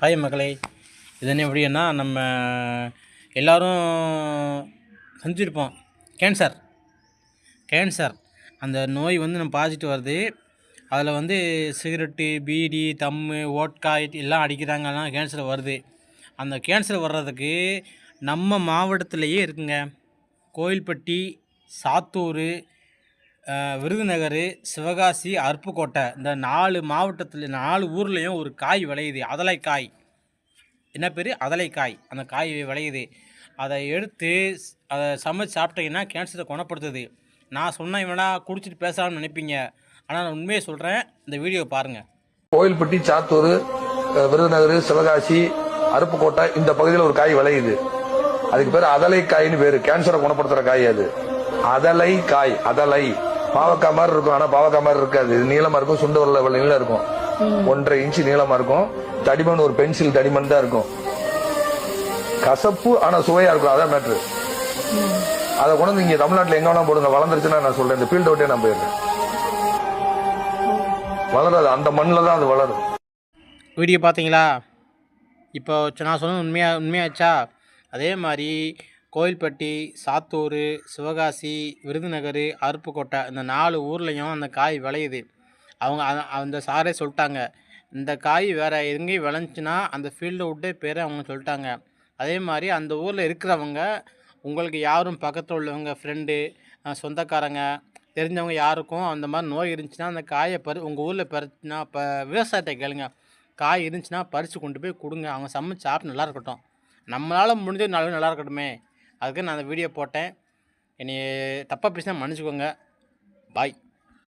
Hi மகளே, இது என்ன எப்படின்னா நம்ம எல்லோரும் செஞ்சுருப்போம். கேன்சர் அந்த நோய் வந்து நம்ம பாதிச்சுட்டு வருது. அதில் சிகரெட்டு, பீடி, தம்மு, ஓட்கா எல்லாம் அடிக்கிறாங்கன்னா கேன்சர் வருது. அந்த கேன்சர் வர்றதுக்கு நம்ம மாவட்டத்திலேயே இருக்குங்க. கோயில்பட்டி, சாத்தூர், விருதுநகர், சிவகாசி, அருப்புக்கோட்டை இந்த 4 மாவட்டத்தில் 4 ஊர்லேயும் ஒரு காய் விளையுது. அதலைக்காய். என்ன பேர்? அதலைக்காய். அந்த காய் விளையுது. அதை எடுத்து அதை சமைச்சு சாப்பிட்டீங்கன்னா கேன்சரை குணப்படுத்துது. நான் சொன்ன இவனா குடிச்சிட்டு பேசலாம்னு நினைப்பீங்க. ஆனால் நான் உண்மையை சொல்கிறேன். இந்த வீடியோ பாருங்கள். கோயில்பட்டி, சாத்தூர், விருதுநகர், சிவகாசி, அருப்புக்கோட்டை இந்த பகுதியில் ஒரு காய் விளையுது. அதுக்கு பேர் அதலைக்காயின்னு பேரு. கேன்சரை குணப்படுத்துற காய் அது. அதலை காய். அதலை பாவக்காய் மாதிரி இருக்கும். ஆனா பாவக்காய் மாதிரி இருக்காது. நீளமா இருக்கும். சுண்டு வரல நீளம் இருக்கும். 1.5 இன்ச்சு நீளமா இருக்கும். தடிமன் ஒரு பென்சில் தடிமன் தான் இருக்கும். கசப்பு ஆனா சுவையா இருக்கும். அதான் மேட்ரு. அதை கொண்டு இங்க தமிழ்நாட்டில் எங்க வேணா போடுங்க. வளர்ந்துருச்சுன்னா நான் சொல்றேன். இந்த ஃபீல்ட் அவுட்டே நான் போயிடுறேன். வளராது. அந்த மண்ணில் தான் அது வளரும். வீடியோ பார்த்தீங்களா? இப்போ நான் சொன்னது உண்மையாச்சா? அதே மாதிரி கோயில்பட்டி, சாத்தூர், சிவகாசி, விருதுநகர், அருப்புக்கோட்டை இந்த 4 ஊர்லேயும் அந்த காய் விளையுது. அவங்க அந்த சாரே சொல்லிட்டாங்க, இந்த காய் வேறு எங்கேயும் விளைஞ்சின்னா அந்த ஃபீல்டை விட்டே பேரை அவங்க சொல்லிட்டாங்க. அதே மாதிரி அந்த ஊரில் இருக்கிறவங்க உங்களுக்கு யாரும் பக்கத்தில் உள்ளவங்க ஃப்ரெண்டு, சொந்தக்காரங்க, தெரிஞ்சவங்க யாருக்கும் அந்த மாதிரி நோய் இருந்துச்சுன்னா அந்த காயை உங்கள் ஊரில் பறிச்சுன்னா விவசாயத்தை கேளுங்க. காய் இருந்துச்சுன்னா பறித்து கொண்டு போய் கொடுங்க. அவங்க சமைச்சு சாப்பிட்டு நல்லா இருக்கட்டும். நம்மளால் முடிஞ்சது நல்லா இருக்கட்டுமே. அதுக்கு நான் அந்த வீடியோ போட்டேன். என்னை தப்பாக பேசினா மன்னிச்சுக்கோங்க. பாய்.